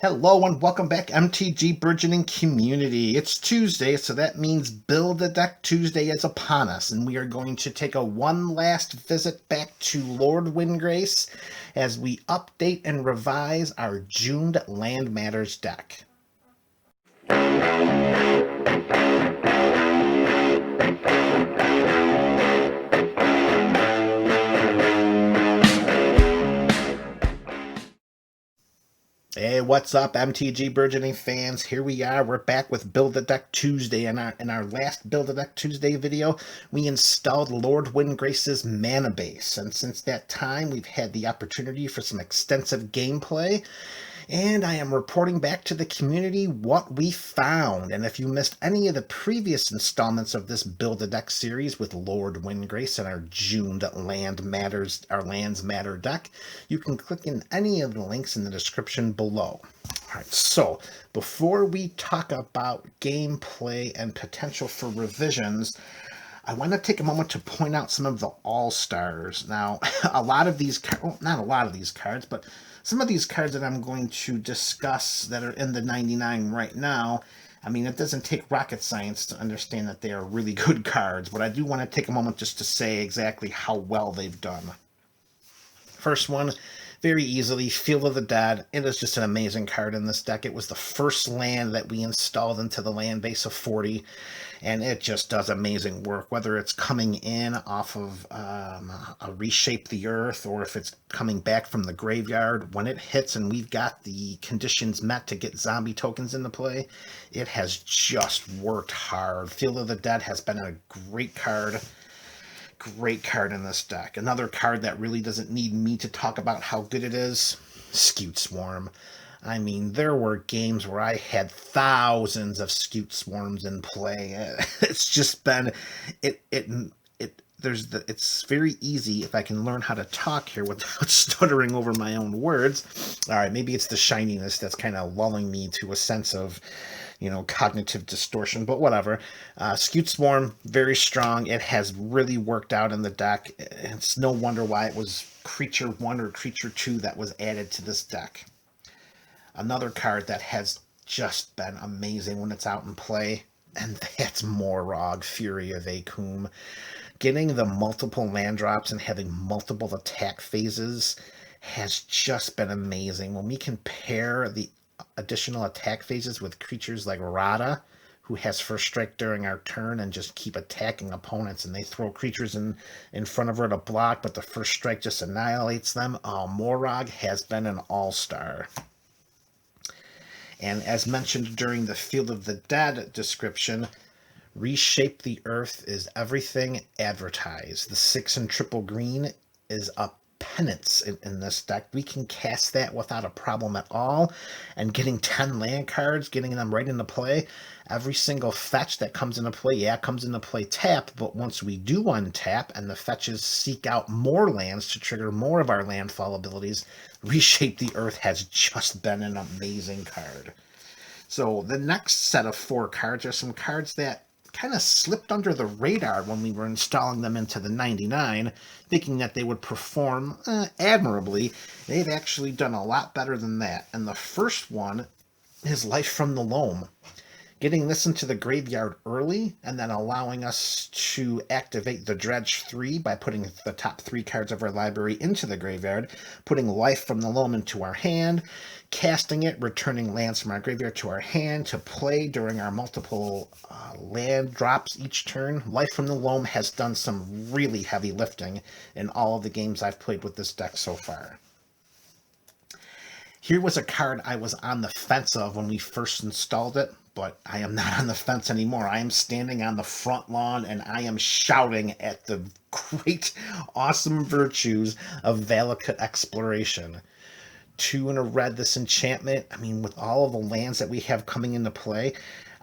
Hello and welcome back, MTG Burgeoning community. It's Tuesday, so that means Build a Deck Tuesday is upon us, and we are going to take one last visit back to Lord Windgrace as we update and revise our Jund Land Matters deck. Hey, what's up, MTG Burgeoning fans? Here we are. We're back with Build a Deck Tuesday. In our last Build a Deck Tuesday video, we installed Lord Windgrace's mana base, and since that time, we've had the opportunity for some extensive gameplay. And I am reporting back to the community what we found. And if you missed any of the previous installments of this Build a Deck series with Lord Windgrace and our Jund Land Matters, our Lands Matter deck, you can click in any of the links in the description below. All right, so before we talk about gameplay and potential for revisions, I want to take a moment to point out some of the all-stars. Now, a lot of these, well, not a lot of these cards, but some of these cards that I'm going to discuss that are in the 99 right now, I mean, it doesn't take rocket science to understand that they are really good cards, but I do want to take a moment just to say exactly how well they've done. First one, very easily, Field of the Dead. It is just an amazing card in this deck. It was the first land that we installed into the land base of 40, and it just does amazing work, whether it's coming in off of a Reshape the Earth or if it's coming back from the graveyard. When it hits and we've got the conditions met to get zombie tokens into play, it has just worked hard. Field of the Dead has been a great card. Great card in this deck. Another card that really doesn't need me to talk about how good it is, Scute Swarm. I mean, there were games where I had thousands of Scute Swarms in play. It's just been it's very easy if I can learn how to talk here without stuttering over my own words. All right, maybe it's the shininess that's kind of lulling me to a sense of, cognitive distortion, but whatever. Scute Swarm, very strong. It has really worked out in the deck. It's no wonder why it was Creature 1 or Creature 2 that was added to this deck. Another card that has just been amazing when it's out in play, and that's Morog, Fury of Akoum. Getting the multiple land drops and having multiple attack phases has just been amazing. When we can pair the additional attack phases with creatures like Rada, who has first strike during our turn and just keep attacking opponents, and they throw creatures in front of her to block, but the first strike just annihilates them. Morog has been an all-star. And as mentioned during the Field of the Dead description, Reshape the Earth is everything advertised. The 6 and triple green is a penance in this deck. We can cast that without a problem at all, and getting 10 land cards, getting them right into play. Every single fetch that comes into play, comes into play tap, but once we do untap and the fetches seek out more lands to trigger more of our landfall abilities, Reshape the Earth has just been an amazing card. So the next set of 4 cards are some cards that kind of slipped under the radar when we were installing them into the 99, thinking that they would perform admirably. They've actually done a lot better than that. And the first one is Life from the Loam. Getting this into the graveyard early and then allowing us to activate the Dredge 3 by putting the top 3 cards of our library into the graveyard, putting Life from the Loam into our hand, casting it, returning lands from our graveyard to our hand to play during our multiple land drops each turn. Life from the Loam has done some really heavy lifting in all of the games I've played with this deck so far. Here was a card I was on the fence of when we first installed it, but I am not on the fence anymore. I am standing on the front lawn and I am shouting at the great, awesome virtues of Valakut Exploration. 2 and a red, this enchantment. I mean, with all of the lands that we have coming into play,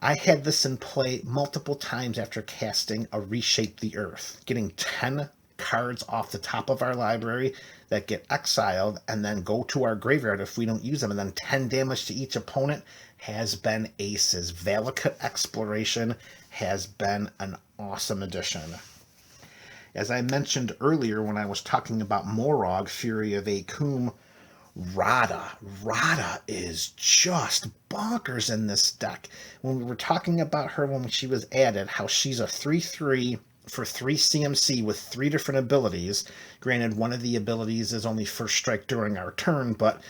I had this in play multiple times after casting a Reshape the Earth, getting 10 cards off the top of our library that get exiled and then go to our graveyard if we don't use them, and then 10 damage to each opponent has been aces. Valakut Exploration has been an awesome addition. As I mentioned earlier when I was talking about Morog, Fury of Akoum, Rada is just bonkers in this deck. When we were talking about her when she was added, how she's a 3/3 for 3 CMC with 3 different abilities. Granted, one of the abilities is only first strike during our turn, but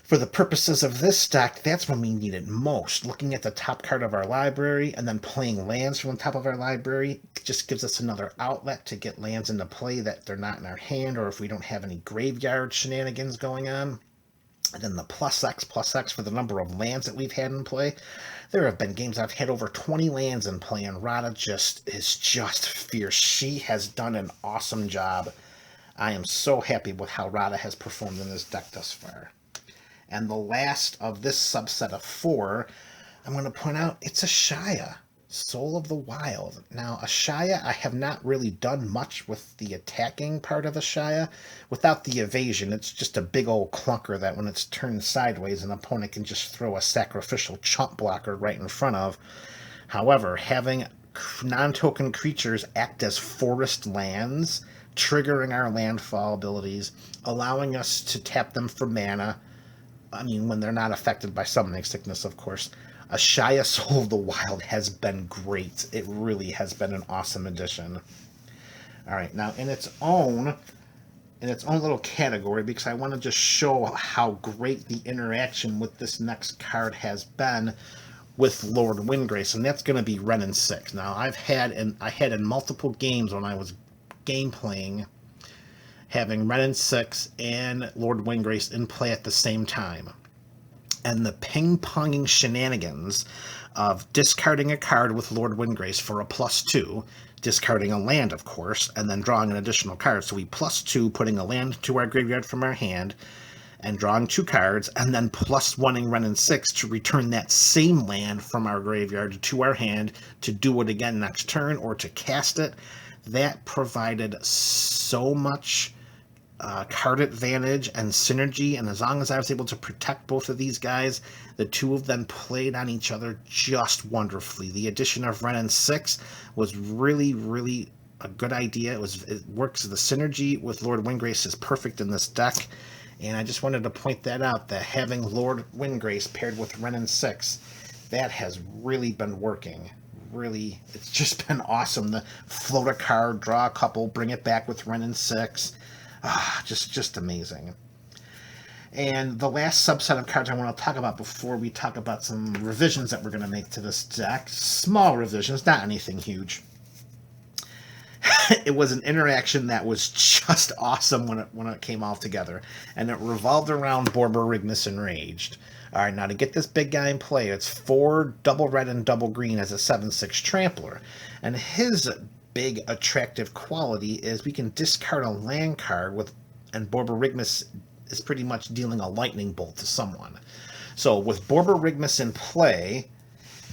for the purposes of this deck, that's when we need it most. Looking at the top card of our library and then playing lands from the top of our library just gives us another outlet to get lands into play that they're not in our hand, or if we don't have any graveyard shenanigans going on. And then the +X for the number of lands that we've had in play. There have been games I've had over 20 lands in play, and Rada is just fierce. She has done an awesome job. I am so happy with how Rada has performed in this deck thus far. And the last of this subset of 4, I'm going to point out, it's Ashaya, Soul of the Wild. Now, Ashaya, I have not really done much with the attacking part of Ashaya. Without the evasion, it's just a big old clunker that when it's turned sideways, an opponent can just throw a sacrificial chump blocker right in front of. However, having non-token creatures act as forest lands, triggering our landfall abilities, allowing us to tap them for mana, I mean, when they're not affected by summoning sickness, of course. Ashaya Soul of the Wild has been great. It really has been an awesome addition. All right, now in its own little category, because I want to just show how great the interaction with this next card has been with Lord Windgrace, and that's going to be Wrenn 6. Now, I had in multiple games when I was game playing, having Wrenn 6 and Lord Windgrace in play at the same time. And the ping-ponging shenanigans of discarding a card with Lord Windgrace for a +2, discarding a land, of course, and then drawing an additional card. So we +2, putting a land to our graveyard from our hand, and drawing 2 cards, and then +1ing Wrenn 6 to return that same land from our graveyard to our hand to do it again next turn, or to cast it. That provided so much card advantage and synergy, and as long as I was able to protect both of these guys, the two of them played on each other just wonderfully. The addition of Wrenn 6 was really a good idea. It works. The synergy with Lord Windgrace is perfect in this deck, and I just wanted to point that out, that having Lord Windgrace paired with Wrenn 6, that has really been working. Really, it's just been awesome. The float a card, draw a couple, bring it back with Wrenn 6. Just amazing. And the last subset of cards I want to talk about before we talk about some revisions that we're going to make to this deck, small revisions, not anything huge. It was an interaction that was just awesome when it came all together, and it revolved around Borborygmus Enraged. All right, now to get this big guy in play, it's 4 double red and double green as a 7/6 trampler, and his big attractive quality is we can discard a land card and Borborygmus is pretty much dealing a lightning bolt to someone. So with Borborygmus in play,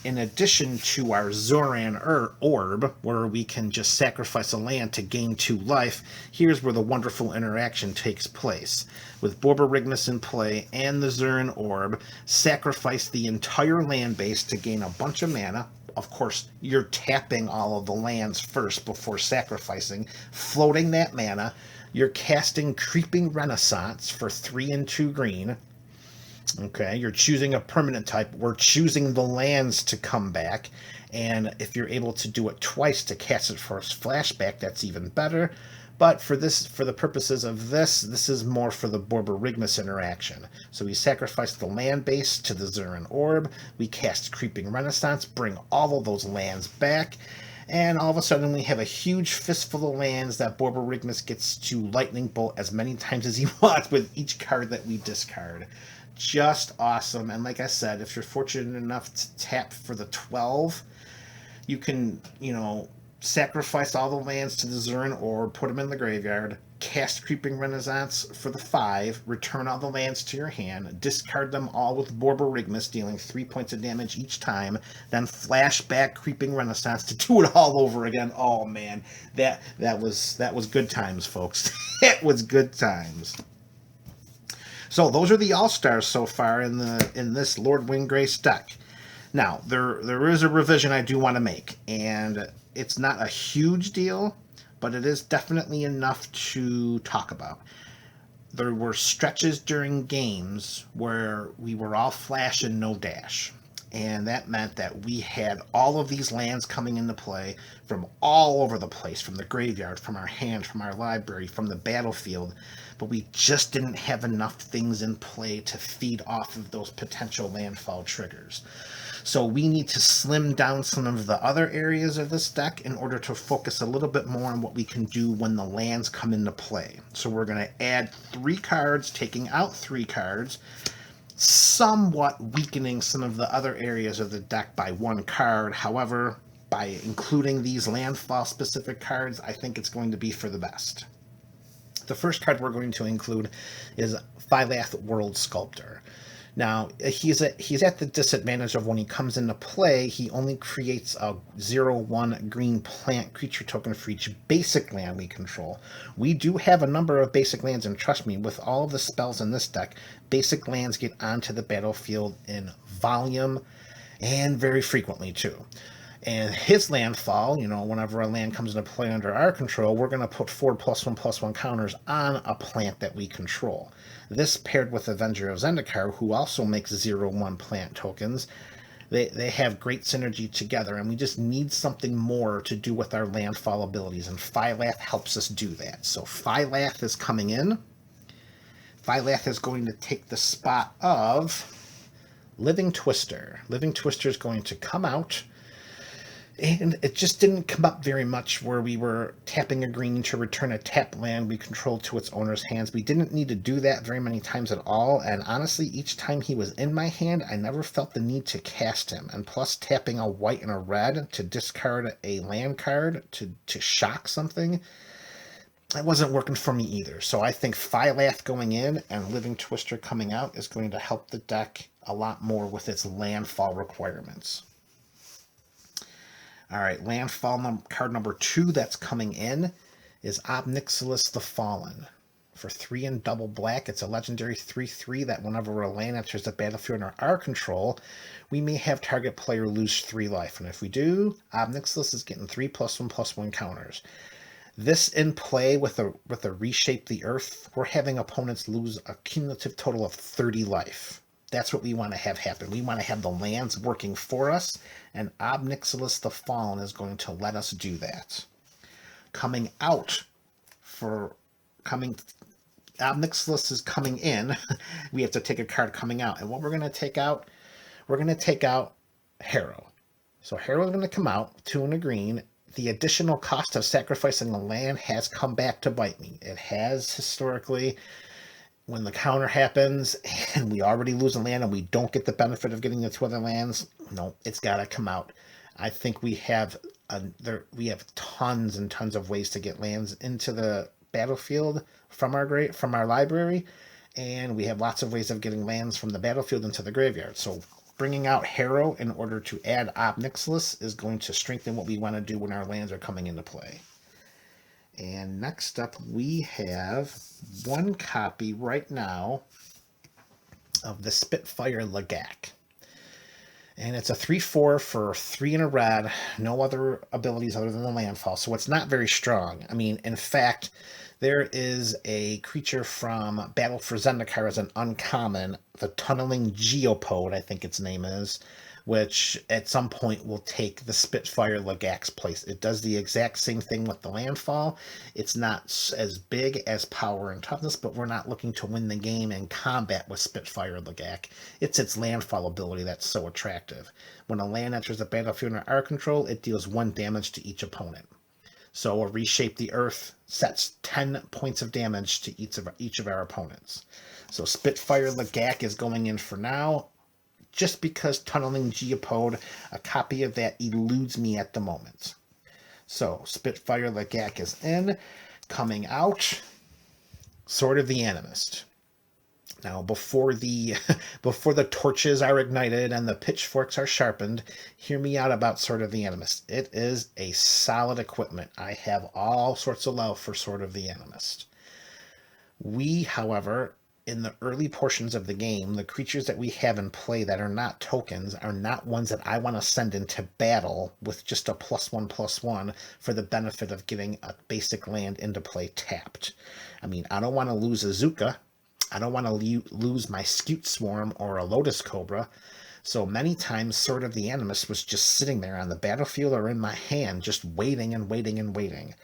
in addition to our Zoran Orb, where we can just sacrifice a land to gain 2 life, here's where the wonderful interaction takes place. With Borborygmus in play and the Zoran Orb, sacrifice the entire land base to gain a bunch of mana. Of course, you're tapping all of the lands first before sacrificing, floating that mana. You're casting Creeping Renaissance for 3 and 2 green. Okay, you're choosing a permanent type. We're choosing the lands to come back. And if you're able to do it twice to cast it for flashback, that's even better. But for the purposes of this is more for the Borborygmus interaction. So we sacrifice the land base to the Zoran Orb, we cast Creeping Renaissance, bring all of those lands back, and all of a sudden we have a huge fistful of lands that Borborygmus gets to lightning bolt as many times as he wants with each card that we discard. Just awesome. And like I said, if you're fortunate enough to tap for the 12, you can, sacrifice all the lands to the Zoran Orb, put them in the graveyard, cast Creeping Renaissance for the 5, return all the lands to your hand, discard them all with Borborygmus, dealing 3 points of damage each time, then flash back Creeping Renaissance to do it all over again. Oh man, that was good times, folks. That was good times. So those are the all-stars so far in this Lord Windgrace deck. Now, there is a revision I do want to make, and it's not a huge deal, but it is definitely enough to talk about. there were stretches during games where we were all flash and no dash. And that meant that we had all of these lands coming into play from all over the place, from the graveyard, from our hand, from our library, from the battlefield. But we just didn't have enough things in play to feed off of those potential landfall triggers. So we need to slim down some of the other areas of this deck in order to focus a little bit more on what we can do when the lands come into play. So we're going to add 3 cards, taking out 3 cards, somewhat weakening some of the other areas of the deck by 1 card. However, by including these landfall specific cards, I think it's going to be for the best. The first card we're going to include is Phylath World Sculptor. Now, he's at the disadvantage of when he comes into play, he only creates a 0/1 green plant creature token for each basic land we control. We do have a number of basic lands, and trust me, with all of the spells in this deck, basic lands get onto the battlefield in volume and very frequently too. And his landfall, whenever a land comes into play under our control, we're going to put 4+1/+1 counters on a plant that we control. This paired with Avenger of Zendikar, who also makes 0/1 plant tokens, they have great synergy together, and we just need something more to do with our landfall abilities, and Phylath helps us do that. So Phylath is coming in. Phylath is going to take the spot of Living Twister. Living Twister is going to come out. And it just didn't come up very much where we were tapping a green to return a tap land we controlled to its owner's hands. We didn't need to do that very many times at all, and honestly, each time he was in my hand, I never felt the need to cast him. And plus, tapping a white and a red to discard a land card to shock something, it wasn't working for me either. So I think Phylath going in and Living Twister coming out is going to help the deck a lot more with its landfall requirements. All right, landfall card number 2 that's coming in is Ob Nixilis the Fallen. For 3 and double black, it's a legendary 3/3 that whenever a land enters the battlefield under our control, we may have target player lose 3 life. And if we do, Ob Nixilis is getting 3+1/+1 counters. This in play with a Reshape the Earth, we're having opponents lose a cumulative total of 30 life. That's what we want to have happen. We want to have the lands working for us, and Ob Nixilis the Fallen is going to let us do that. Ob Nixilis is coming in. We have to take a card coming out. And what we're going to take out, Harrow. So Harrow is going to come out, 2 and a green. The additional cost of sacrificing a land has come back to bite me. It has historically. When the counter happens and we already lose a land and we don't get the benefit of getting the 2 other lands, no, it's got to come out. I think we have tons and tons of ways to get lands into the battlefield from our library, and we have lots of ways of getting lands from the battlefield into the graveyard. So bringing out Harrow in order to add Ob Nixilis is going to strengthen what we want to do when our lands are coming into play. And next up, we have 1 copy right now of the Spitfire Lagak. And it's a 3/4 for 3 and a red, no other abilities other than the landfall, so it's not very strong. I mean, in fact, there is a creature from Battle for Zendikar as an uncommon, the Tunneling Geopode, I think its name is, which at some point will take the Spitfire Lagak's place. It does the exact same thing with the landfall. It's not as big as power and toughness, but we're not looking to win the game in combat with Spitfire Lagak. It's its landfall ability that's so attractive. When a land enters the battlefield under our control, it deals 1 damage to each opponent. So a Reshape the Earth sets 10 points of damage to each of our opponents. So Spitfire Lagak is going in for now, just because Tunneling Geopode, a copy of that, eludes me at the moment. So Spitfire Lagak is in. Coming out, Sword of the Animist. Now, before the torches are ignited and the pitchforks are sharpened, hear me out about Sword of the Animist. It is a solid equipment. I have all sorts of love for Sword of the Animist. We, however, in the early portions of the game, the creatures that we have in play that are not tokens are not ones that I want to send into battle with just a +1/+1 for the benefit of getting a basic land into play tapped. I mean, I don't want to lose a Zuka. I don't want to lose my Scute Swarm or a Lotus Cobra. So many times, Sword of the Animus was just sitting there on the battlefield or in my hand, just waiting and waiting and waiting.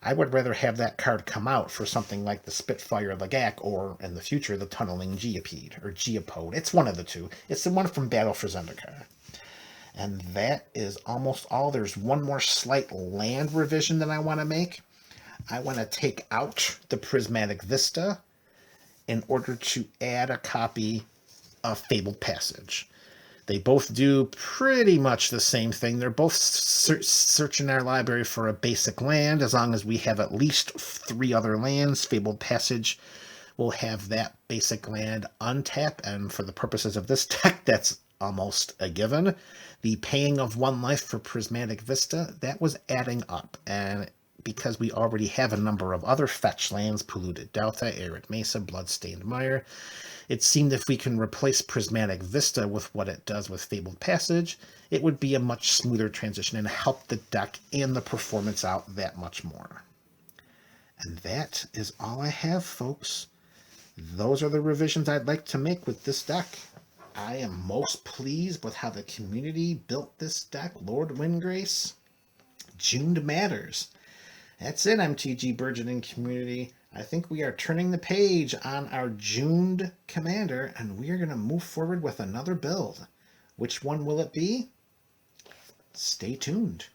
I would rather have that card come out for something like the Spitfire Lagak or, in the future, the Tunneling Geopede or Geopode. It's one of the two. It's the one from Battle for Zendikar. And that is almost all. There's one more slight land revision that I want to make. I want to take out the Prismatic Vista in order to add a copy of Fabled Passage. They both do pretty much the same thing. They're both searching our library for a basic land. As long as we have at least 3 other lands, Fabled Passage will have that basic land untapped. And for the purposes of this deck, that's almost a given. The paying of 1 life for Prismatic Vista, that was adding up. And because we already have a number of other fetch lands, Polluted Delta, Arid Mesa, Bloodstained Mire, it seemed if we can replace Prismatic Vista with what it does with Fabled Passage, it would be a much smoother transition and help the deck and the performance out that much more. And that is all I have, folks. Those are the revisions I'd like to make with this deck. I am most pleased with how the community built this deck. Lord Windgrace, Jund matters. That's it, MTG Burgeoning community. I think we are turning the page on our Jund commander, and we are going to move forward with another build. Which one will it be? Stay tuned.